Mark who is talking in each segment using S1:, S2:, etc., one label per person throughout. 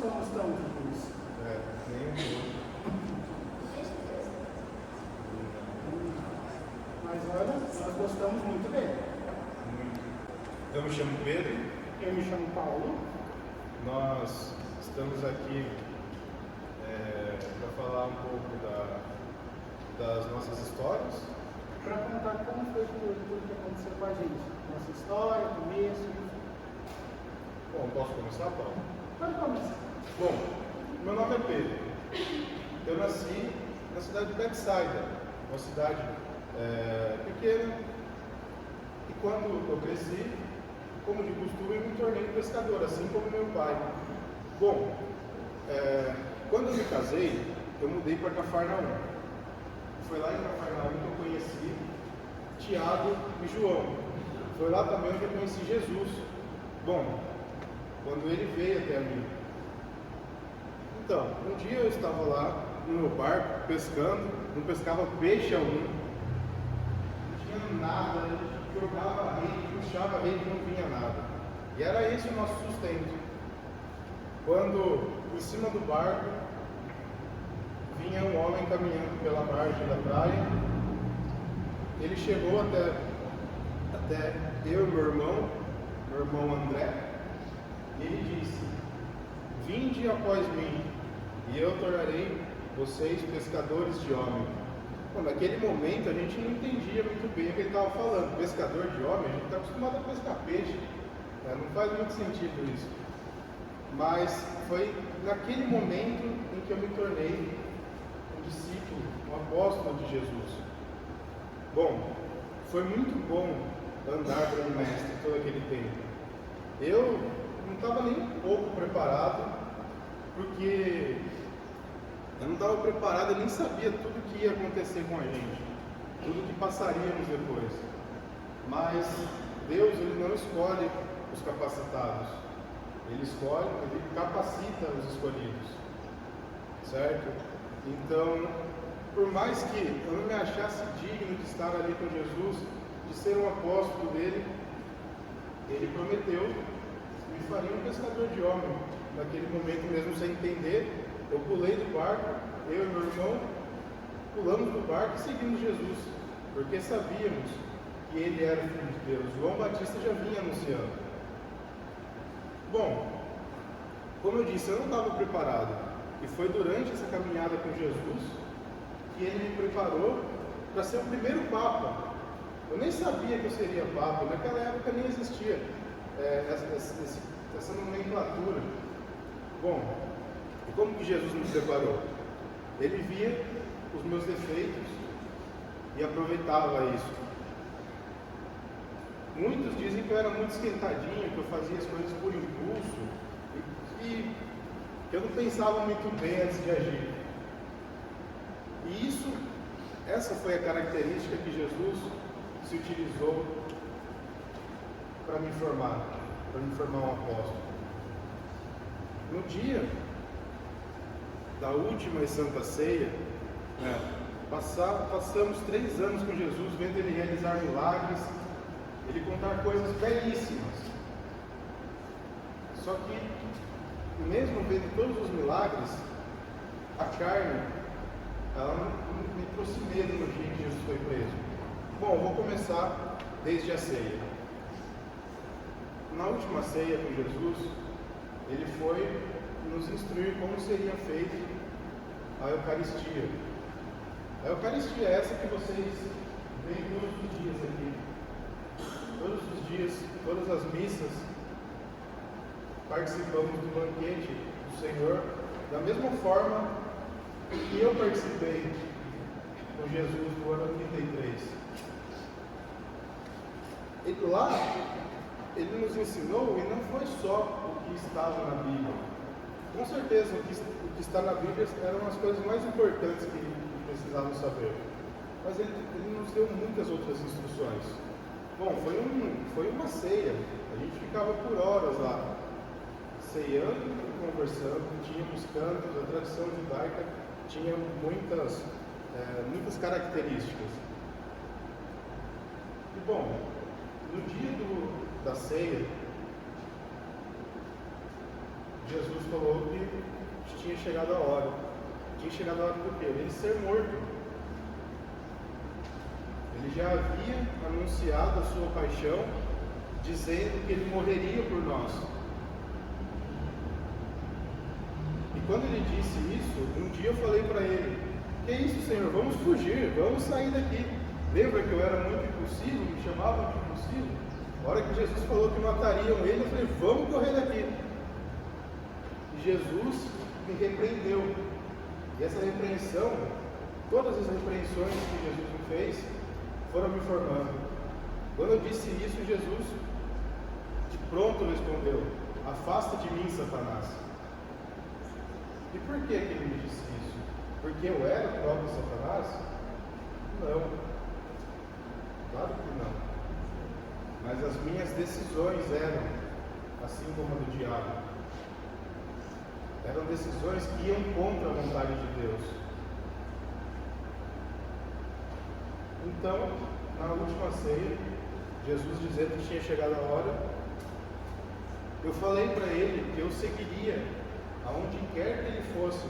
S1: somos tão ruins.
S2: Nem um pouco.
S1: Mas olha, nós gostamos muito dele.
S2: Muito. Eu me chamo Pedro.
S1: Eu me chamo Paulo.
S2: Nós estamos aqui para falar um pouco das nossas histórias.
S1: Para contar como foi tudo que aconteceu com a gente. Nossa história, começo.
S2: Bom, posso começar, Paulo?
S1: Pode começar.
S2: Bom, meu nome é Pedro. Eu nasci na cidade de Bethsaida, uma cidade pequena. E quando eu cresci, como de costume, eu me tornei pescador, assim como meu pai. Bom, quando eu me casei, eu mudei para Cafarnaum. Foi lá em Cafarnaum que eu conheci Tiago e João. Foi lá também onde eu conheci Jesus. Bom, quando ele veio até mim. Então, um dia eu estava lá no meu barco pescando, não pescava peixe algum, não tinha nada, a gente jogava a rede, puxava a rede e não vinha nada. E era esse o nosso sustento. Quando em cima do barco vinha um homem caminhando pela margem da praia, ele chegou até eu e meu irmão André, e ele disse: "Vinde após mim, e eu tornarei vocês pescadores de homens." Bom, naquele momento a gente não entendia muito bem o que ele estava falando. Pescador de homem, a gente está acostumado a pescar peixe, né? Não faz muito sentido isso. Mas foi naquele momento em que eu me tornei um discípulo, um apóstolo de Jesus. Bom, foi muito bom andar com o mestre todo aquele tempo. Eu não estava nem um pouco preparado, porque eu não estava preparado, eu nem sabia tudo que ia acontecer com a gente, tudo que passaríamos depois. Mas Deus, Ele não escolhe os capacitados, Ele capacita os escolhidos, certo? Então, por mais que eu não me achasse digno de estar ali com Jesus, de ser um apóstolo dele, Ele prometeu que me faria um pescador de homem. Naquele momento mesmo, sem entender, eu pulei do barco, eu e meu irmão, pulamos do barco e seguimos Jesus, porque sabíamos que Ele era o Filho de Deus. João Batista já vinha anunciando. Bom, como eu disse, eu não estava preparado, e foi durante essa caminhada com Jesus que Ele me preparou para ser o primeiro Papa. Eu nem sabia que eu seria Papa, naquela época nem existia essa nomenclatura. Bom, e como que Jesus me preparou? Ele via os meus defeitos e aproveitava isso. Muitos dizem que eu era muito esquentadinho, que eu fazia as coisas por impulso e que eu não pensava muito bem antes de agir. E essa foi a característica que Jesus se utilizou para me formar um apóstolo. No dia da última e Santa Ceia, passamos 3 anos com Jesus, vendo Ele realizar milagres, Ele contar coisas belíssimas. Só que, mesmo vendo todos os milagres, a carne, ela não me trouxe medo no dia que Jesus foi preso. Bom, vou começar desde a ceia. Na última ceia com Jesus, Ele foi nos instruir como seria feita a Eucaristia. A Eucaristia é essa que vocês veem todos os dias aqui. Todos os dias, todas as missas, participamos do banquete do Senhor, da mesma forma que eu participei com Jesus no ano 33. E lá, Ele nos ensinou, e não foi só o que estava na Bíblia. Com certeza, o que está na Bíblia eram as coisas mais importantes que precisávamos saber. Mas Ele nos deu muitas outras instruções. Bom, foi uma ceia. A gente ficava por horas lá, ceiando e conversando. Tínhamos cantos, a tradição judaica tinha muitas características. E bom, no dia da ceia, Jesus falou que tinha chegado a hora. Tinha chegado a hora do quê? Ele ser morto. Ele já havia anunciado a sua paixão, dizendo que ele morreria por nós. E quando ele disse isso, um dia eu falei para ele: que isso, Senhor, vamos fugir, vamos sair daqui. Lembra que eu era muito impulsivo, me chamavam de impulsivo? A hora que Jesus falou que matariam ele, eu falei: vamos correr daqui. E Jesus me repreendeu. E essa repreensão, todas as repreensões que Jesus me fez, foram me formando. Quando eu disse isso, Jesus de pronto respondeu: afasta de mim, Satanás. E por que ele me disse isso? Porque eu era o próprio Satanás? Não. Claro que não. Mas as minhas decisões eram assim como a do diabo. Eram decisões que iam contra a vontade de Deus. Então, na última ceia, Jesus dizendo que tinha chegado a hora, eu falei para ele que eu seguiria aonde quer que ele fosse.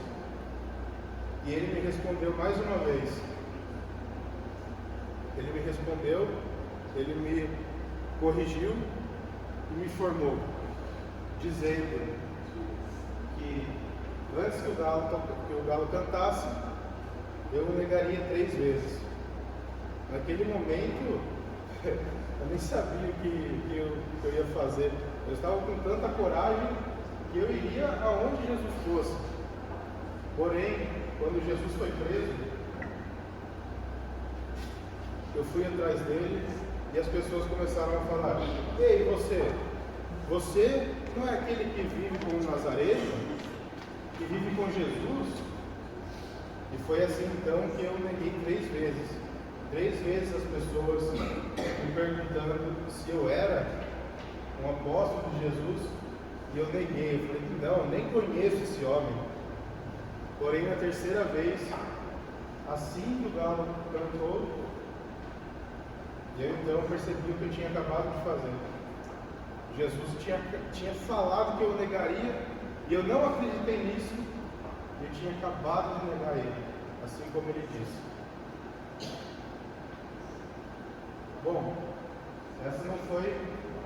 S2: E ele me respondeu mais uma vez. Ele me respondeu, ele me corrigiu e me formou, dizendo que antes que o galo cantasse, eu o negaria 3 vezes. Naquele momento, eu nem sabia o que eu ia fazer. Eu estava com tanta coragem que eu iria aonde Jesus fosse. Porém, quando Jesus foi preso, eu fui atrás dele e as pessoas começaram a falar: ei, você não é aquele que vive com o Nazareno? Que vive com Jesus? E foi assim então que eu neguei 3 vezes. 3 vezes as pessoas me perguntando se eu era um apóstolo de Jesus, e eu neguei. Eu falei que não, nem conheço esse homem. Porém, na 3ª vez, assim que o galo cantou, eu então percebi o que eu tinha acabado de fazer. Jesus tinha falado que eu negaria, e eu não acreditei nisso, e eu tinha acabado de negar ele, assim como ele disse. Bom, essa não foi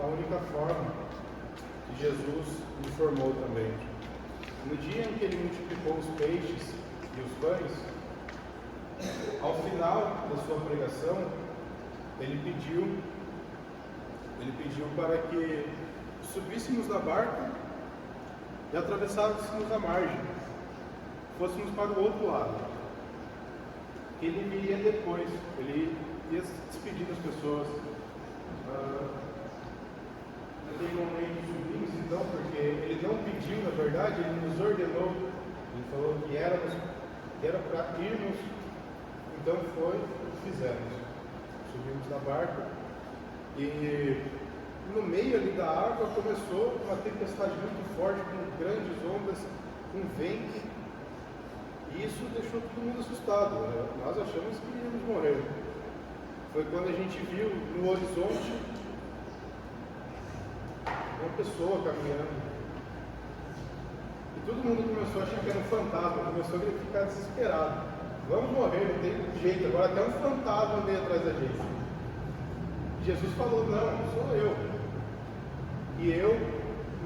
S2: a única forma que Jesus me formou também. No dia em que ele multiplicou os peixes e os pães, ao final da sua pregação, ele pediu para que subíssemos na barca e atravessássemos a margem, fôssemos para o outro lado. Ele viria depois, ele ia se despedir das pessoas. Naquele momento subimos então, porque ele não pediu, na verdade, ele nos ordenou. Ele falou que era para irmos, então foi o que fizemos. Subimos na barca e no meio ali da água começou uma tempestade muito forte, com grandes ondas, com vento, e isso deixou todo mundo assustado. Nós achamos que íamos morrer. Foi quando a gente viu no horizonte uma pessoa caminhando, e todo mundo começou a achar que era um fantasma, começou a ficar desesperado. Vamos morrer, não tem jeito, agora até um fantasma veio atrás da gente. Jesus falou: não, sou eu. E eu,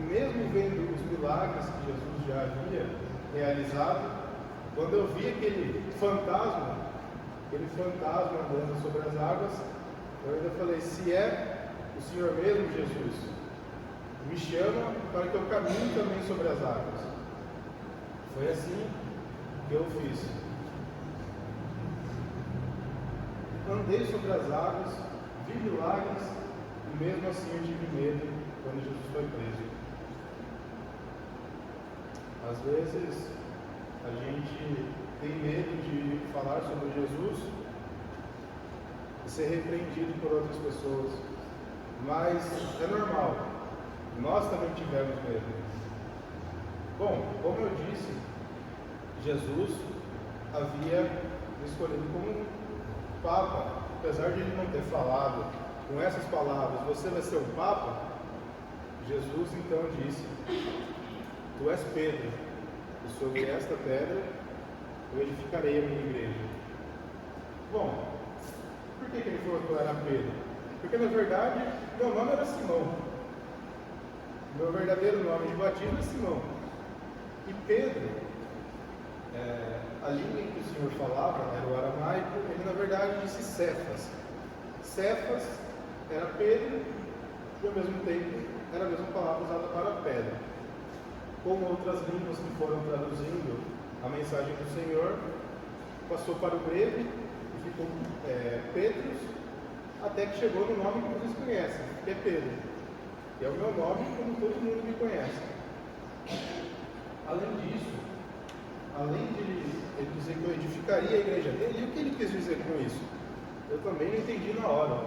S2: mesmo vendo os milagres que Jesus já havia realizado, quando eu vi aquele fantasma andando sobre as águas, eu ainda falei: se é o Senhor mesmo, Jesus, me chama para que eu caminhe também sobre as águas. Foi assim que eu fiz. Andei sobre as águas, vi milagres, e mesmo assim eu tive medo quando Jesus foi preso. Às vezes a gente tem medo de falar sobre Jesus e ser repreendido por outras pessoas, mas é normal, nós também tivemos medo. Bom, como eu disse, Jesus havia me escolhido como Papa, apesar de ele não ter falado com essas palavras: você vai ser um Papa. Jesus então disse: tu és Pedro, e sobre esta pedra eu edificarei a minha igreja. Bom, por que ele falou que eu era Pedro? Porque na verdade meu nome era Simão. Meu verdadeiro nome de batismo é Simão. E Pedro, a língua em que o Senhor falava era o aramaico, ele na verdade disse Cefas. Cefas era Pedro e ao mesmo tempo era a mesma palavra usada para pedra. Como outras línguas que foram traduzindo a mensagem do Senhor, passou para o grego e ficou Petrus, até que chegou no nome que vocês conhecem, que é Pedro. Que é o meu nome, como todo mundo me conhece. Além disso, além de ele dizer que eu edificaria a igreja dele, e o que ele quis dizer com isso? Eu também não entendi na hora.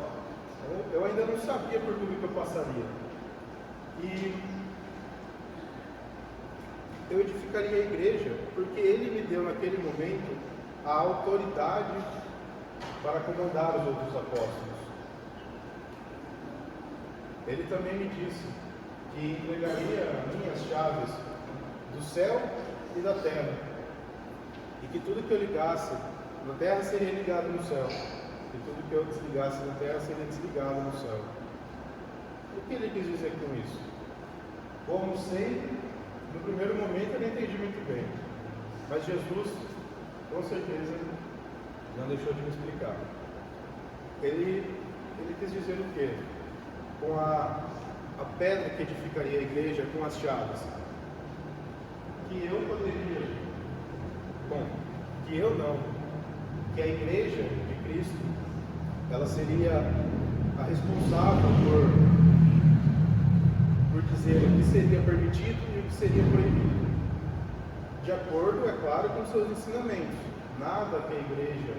S2: Eu ainda não sabia por tudo que eu passaria. E eu edificaria a igreja porque ele me deu naquele momento a autoridade para comandar os outros apóstolos. Ele também me disse que entregaria minhas chaves do céu e da terra, e que tudo que eu ligasse na terra seria ligado no céu, e tudo que eu desligasse na terra seria desligado no céu. O que ele quis dizer com isso? Como sei, no primeiro momento eu não entendi muito bem, mas Jesus, com certeza, não deixou de me explicar. Ele quis dizer o quê? Com a pedra que edificaria a igreja, com as chaves. Que eu poderia, que eu não, que a igreja de Cristo, ela seria a responsável por dizer o que seria permitido e o que seria proibido, de acordo, é claro, com seus ensinamentos. Nada que a igreja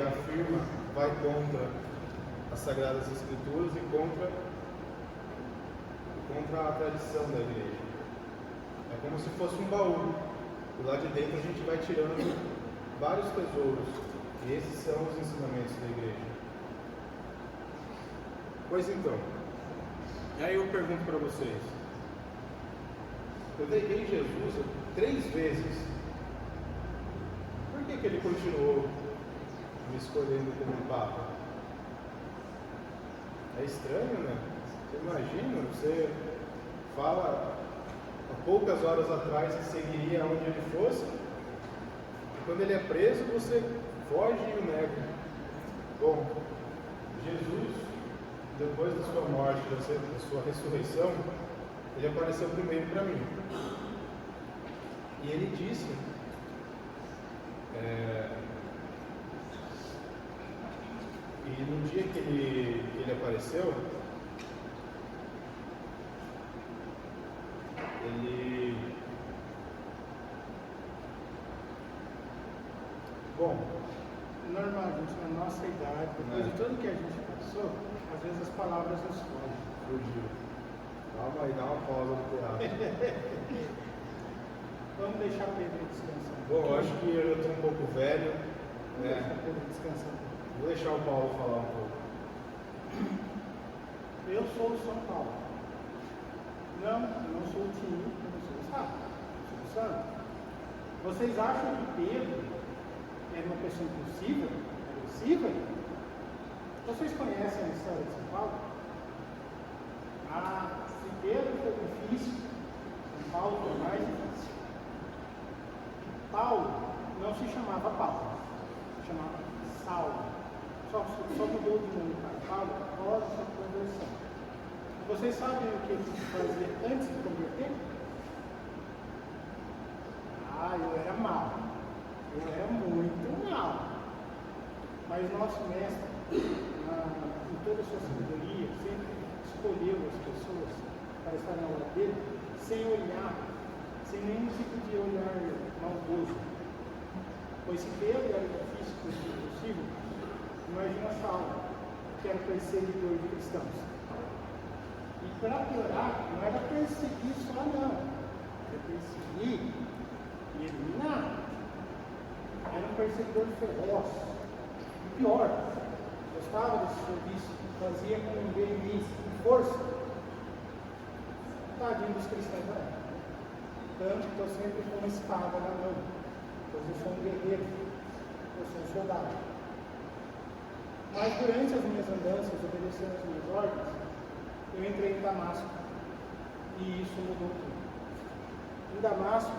S2: afirma vai contra as Sagradas Escrituras e contra a tradição da igreja. É como se fosse um baú, e lá de dentro a gente vai tirando vários tesouros, e esses são os ensinamentos da igreja. Pois então, e aí eu pergunto para vocês, eu neguei Jesus 3 vezes, por que ele continuou me escolhendo como Papa? É estranho, né? Você imagina, você fala há poucas horas atrás que seguiria onde ele fosse, e quando ele é preso, você foge e o nega. Bom, Jesus, depois da sua morte, da sua ressurreição, ele apareceu primeiro para mim. E ele disse, e no dia que ele apareceu, bom,
S1: normal, gente, na nossa idade, depois de tudo que a gente passou, às vezes as palavras nos fogem.
S2: fugiu. Calma aí, dá uma pausa no teatro.
S1: Vamos deixar Pedro descansar.
S2: Bom, eu acho que eu estou um pouco velho,
S1: Vamos deixar Pedro descansar.
S2: Vou deixar o Paulo falar um pouco.
S1: Eu sou o São Paulo. Não, eu não sou o Tini, eu não sou o Sábio, eu sou o Santo. Vocês acham que Pedro era uma pessoa impulsiva, agressiva? Vocês conhecem a história de São Paulo? Se Pedro foi difícil, São Paulo foi mais difícil. Paulo não se chamava Paulo, se chamava Saulo. Só mudou de nome para Paulo após a sua conversão. Vocês sabem o que ele quis fazer antes de converter? Eu era mau. Eu era muito mau. Mas nosso mestre, em toda a sua sabedoria, sempre escolheu as pessoas para estar na hora dele, sem olhar, sem nenhum tipo de olhar maldoso. Pois se Pedro era difícil, possível, imagina Saulo, que era perseguidor de cristãos. E para piorar, não era perseguir só não, era perseguir e eliminar. Era um perseguidor feroz. E pior, gostava desse serviço, fazia com veemência, com força. Tadinho dos cristãos, Tanto que estou sempre com uma espada na mão, pois eu sou um guerreiro, eu sou um soldado. Mas durante as minhas andanças, obedecendo as minhas ordens, eu entrei em Damasco, e isso mudou tudo. Em Damasco,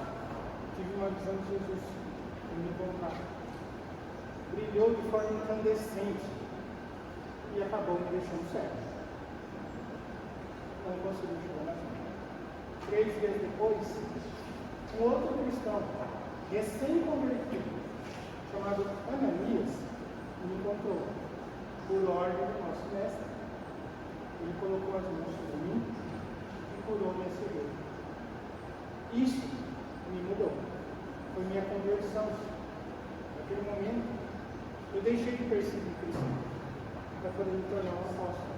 S1: tive uma visão de Jesus, em me encontrar. Brilhou de forma incandescente, e acabou me deixando cego. Não consegui chegar na frente. 3 dias depois, um outro cristão, recém-convertido, chamado Ananias, me encontrou, por ordem do nosso mestre. Ele colocou as mãos sobre mim e curou minha cegueira. Isso me mudou. Foi minha conversão. Naquele momento, eu deixei de perseguir Cristo para poder me tornar um apóstolo.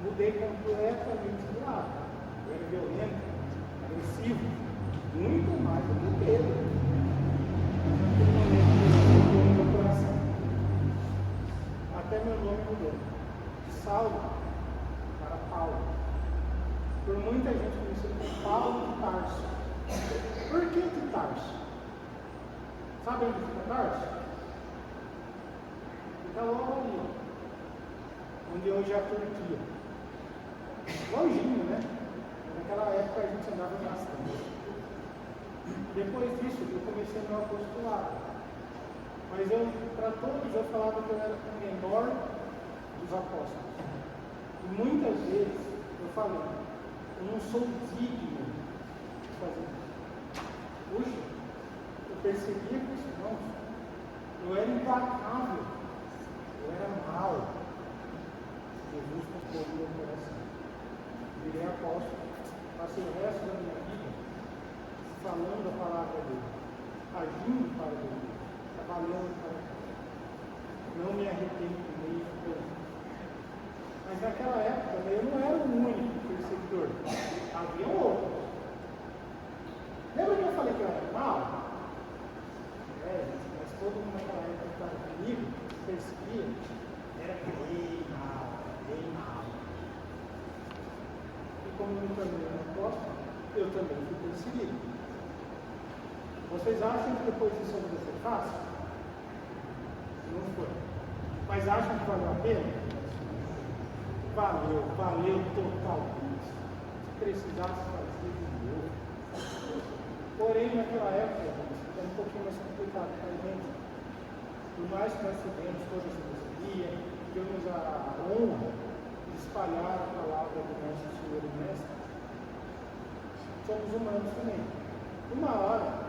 S1: Mudei completamente de lado. Eu era violento, agressivo, muito mais do que Pedro. Naquele momento, mudou meu coração. Até meu nome mudou. De Saulo para Paulo. Por muita gente conhecido como Paulo de Tarso. Por que de Tarso? Sabe onde fica Tarso? Fica logo ali, onde hoje é a Turquia. Longinho, né? Naquela época a gente andava bastante. Depois disso, eu comecei meu apostolado. Mas para todos, eu falava que eu era o menor dos apóstolos. E muitas vezes eu falei, eu não sou digno de fazer isso. Puxa, eu percebia com os irmãos, eu era implacável, eu era mau. Jesus tocou meu coração. Virei apóstolo, passei o resto da minha vida falando a palavra dele, agindo para Deus, trabalhando para Deus. Não me arrependo nem de Deus. Mas naquela época eu não era o único perseguidor, havia outros. Lembra que eu falei que eu era mau? Mas todo mundo naquela época que estava comigo, perseguia, era bem mal, bem mal. E como eu me tornei um apóstolo, eu também fui perseguido. Vocês acham que depois disso eu vou ser fácil? Não foi. Mas acham que valeu a pena? Valeu totalmente. Se precisasse fazer de novo. Porém, naquela época, era um pouquinho mais complicado para a gente. Por mais que nós tivemos toda essa sabedoria, tivemos a honra de espalhar a palavra do nosso Senhor e Mestre, somos humanos também. Uma hora,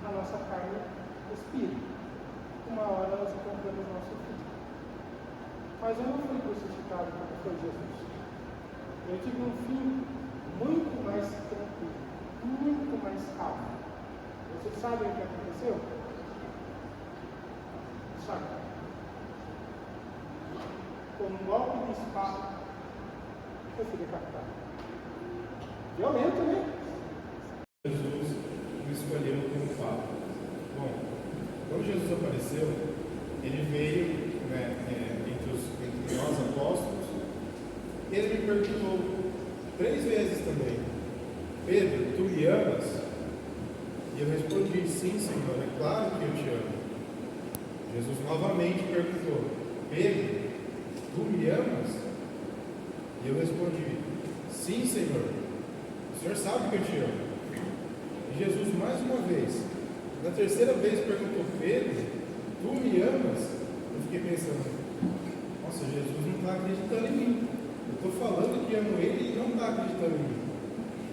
S1: a nossa carne respira. Uma hora nós encontramos nosso filho. Mas eu não fui crucificado como foi Jesus. Eu tive um fim muito mais tranquilo, muito mais calmo. Vocês sabem o que aconteceu? Sabe? Com um golpe de espada, eu fui decapitado. Violento, né?
S2: Jesus o escolheu como Papa. Bom, quando Jesus apareceu, ele veio entre nós apóstolos, e ele me perguntou 3 vezes também: Pedro, tu me amas? E eu respondi: sim, Senhor, é claro que eu te amo. Jesus novamente perguntou: Pedro, tu me amas? E eu respondi: sim, Senhor, o Senhor sabe que eu te amo. E Jesus mais uma vez, na 3ª vez, perguntou: Pedro, tu me amas? Eu fiquei pensando: nossa, Jesus não está acreditando em mim. Eu estou falando que amo ele e não está acreditando em mim.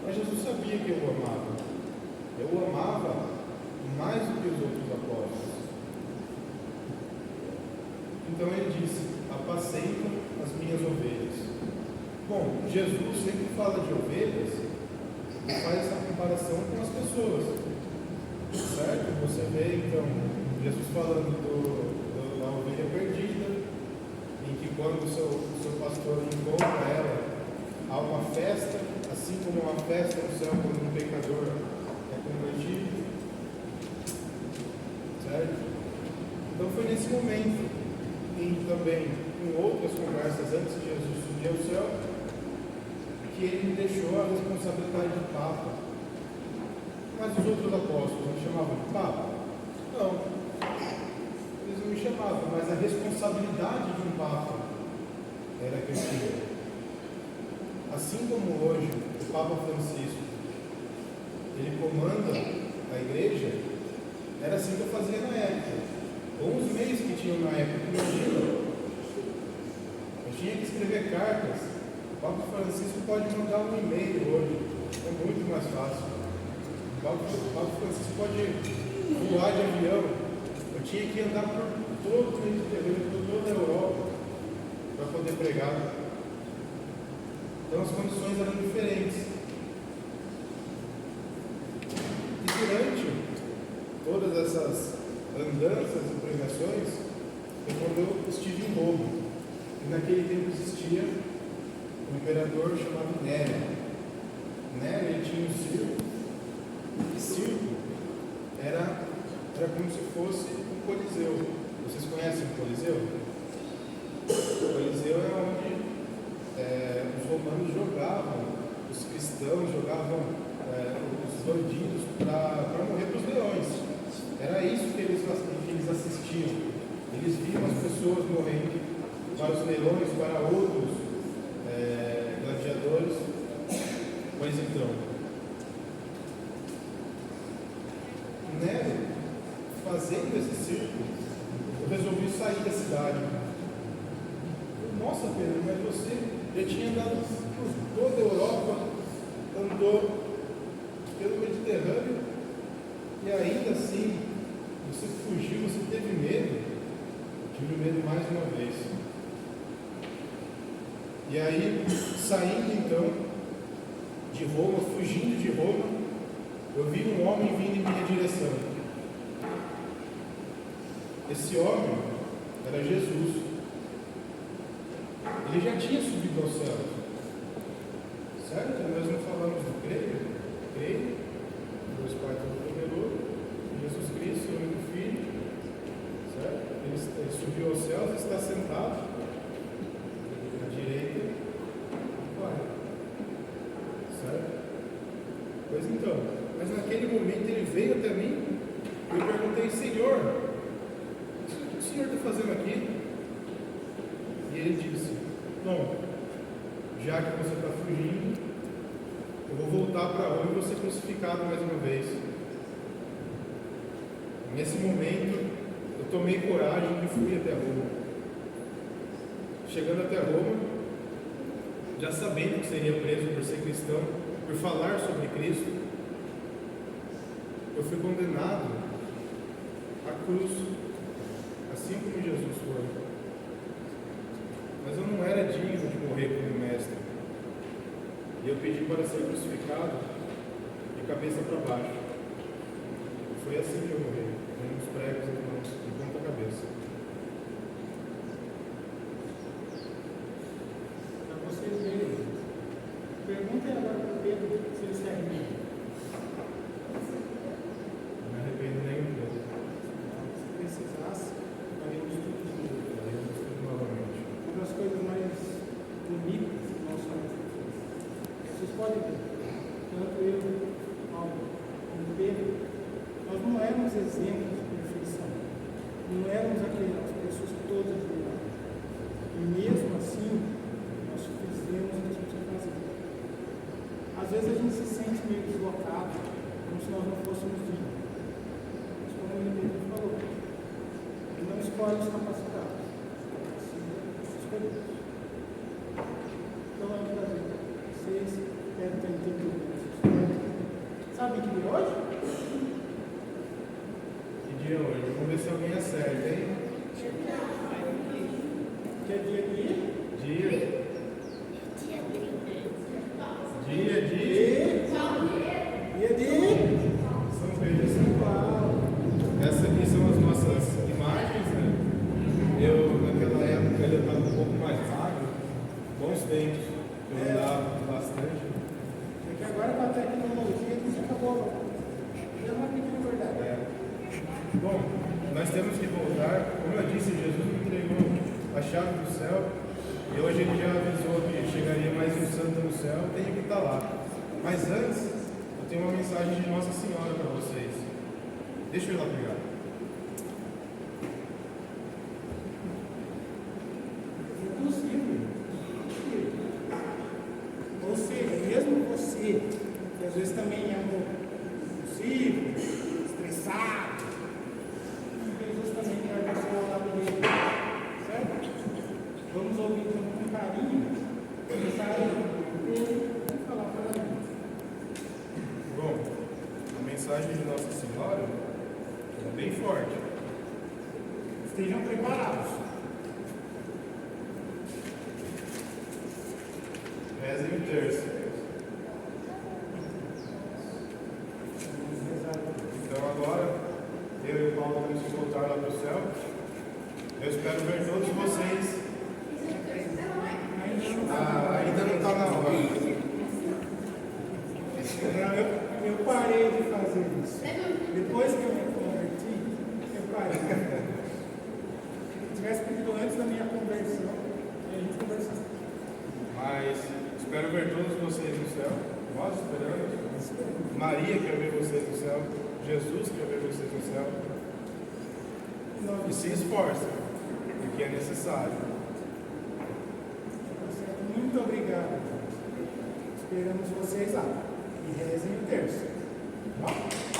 S2: Mas Jesus sabia que eu o amava. Eu o amava mais do que os outros apóstolos. Então ele disse: apacentam as minhas ovelhas. Bom, Jesus sempre fala de ovelhas e faz essa comparação com as pessoas. Certo? Você vê então Jesus falando da ovelha perdida, em que quando o seu pastor encontra ela, há uma festa, assim como uma festa no céu quando um pecador é convertido. Certo? Então foi nesse momento, e também em outras conversas antes de Jesus subir ao céu, que ele me deixou a responsabilidade de Papa. Mas os outros apóstolos me chamavam de Papa? Não. Eles não me chamavam, mas a responsabilidade de um Papa era que eu tinha. Assim como hoje o Papa Francisco, ele comanda a igreja, era assim que eu fazia na época. Ou os meios que tinham na época, imagina. Eu tinha que escrever cartas. O Papa Francisco pode mandar um e-mail hoje, é muito mais fácil. O Papa Francisco pode voar de avião. Eu tinha que andar por todo o Mediterrâneo, por toda a Europa, para poder pregar. Então as condições eram diferentes. E durante todas essas andanças e pregações, foi quando eu estive em Roma. E naquele tempo existia um imperador chamado Nero. Nero, ele tinha um circo. E circo era como se fosse um coliseu. Vocês conhecem o coliseu? O coliseu é onde os romanos jogavam, os cristãos jogavam os bandidos para morrer para os leões. Era isso que eles assistiam. Eles viam as pessoas morrendo para os leões, para outros gladiadores. Pois então, Nero, fazendo esse circo, eu resolvi sair da cidade. Nossa, Pedro, mas você já tinha andado por toda a Europa, andou pelo Mediterrâneo, e ainda assim, você fugiu, você teve medo. Tive medo mais uma vez. E aí, saindo então de Roma, fugindo de Roma, eu vi um homem vindo em minha direção. Esse homem era Jesus. Ele já tinha subido ao céu. Certo? Nós não falamos do creio, Deus Pai Todo-Poderoso, Jesus Cristo, o único Filho. Certo? Ele subiu aos céus e está sentado à direita do Pai. Certo? Pois então, mas naquele momento ele veio até mim e eu perguntei: Senhor, o que o Senhor está fazendo aqui? E ele disse: bom, já que você está fugindo, eu vou voltar para Roma e vou ser crucificado mais uma vez. Nesse momento, eu tomei coragem e fui até Roma. Chegando até Roma, já sabendo que seria preso por ser cristão, por falar sobre Cristo, eu fui condenado à cruz, assim como Jesus foi. Mas eu não era digno de morrer como mestre. E eu pedi para ser crucificado de cabeça para baixo. E foi assim que eu morri, com os pregos de ponta cabeça.
S1: Para vocês verem, perguntem agora para o Pedro se ele se arrepende.
S2: Não me arrependo nem um pouco.
S1: Se precisasse, faremos tudo de novo.
S2: Faremos tudo novamente.
S1: Uma das coisas mais bonitas que nós somos. Vocês podem ver, tanto eu, Paulo, como Pedro, nós não éramos exemplos de perfeição. Não éramos aquelas pessoas todas melhores. E mesmo assim, nós fizemos o que a gente tinha que fazer. Às vezes a gente se sente meio deslocado, como se nós não fôssemos dignos. Mas como ele mesmo falou, ele não escolhe os capacitados. Escolhemos. Então é um prazer para vocês. Espero ter entendido essa história. Sabem que dia hoje?
S2: Que dia é hoje? Vamos ver se alguém acerta, hein?
S1: Que é dia de... Dia de...
S2: São Pedro e São Paulo. Essas aqui são as nossas imagens, né? Eu, naquela época, eu estava um pouco mais magro, bons tempos, eu andava bastante.
S1: É que agora com a tecnologia isso acabou. Já não é pedir verdade.
S2: Bom, nós temos que voltar. Como eu disse, Jesus me entregou a chave do céu. E hoje ele já avisou que chegaria mais um santo no céu, tenho que estar lá. Mas antes, eu Eu tenho uma mensagem de Nossa Senhora para vocês. Deixa eu ir lá pegar.
S1: Ou seja, mesmo você, que às vezes também é um pouco impulsivo, estressado, Jesus também quer você ao lado dele, certo? Vamos ouvir então com carinho a mensagem dele e falar para ele.
S2: Bom, a mensagem de Nossa Senhora é bem forte.
S1: Estejam preparados.
S2: Rezem o terço. Então agora, eu e o Paulo vamos voltar lá para o céu. Eu espero ver todos vocês. Ainda não está na hora.
S1: Eu parei de fazer isso. Depois que eu me converti, eu parei. Se tivesse pedido antes da minha conversão, a gente conversava.
S2: Mas espero ver todos vocês no céu. Nós esperamos. Maria quer ver vocês no céu. Jesus quer ver vocês no céu. E se esforcem, porque é necessário.
S1: Muito obrigado. Esperamos vocês lá. E rezem o terço. Tá?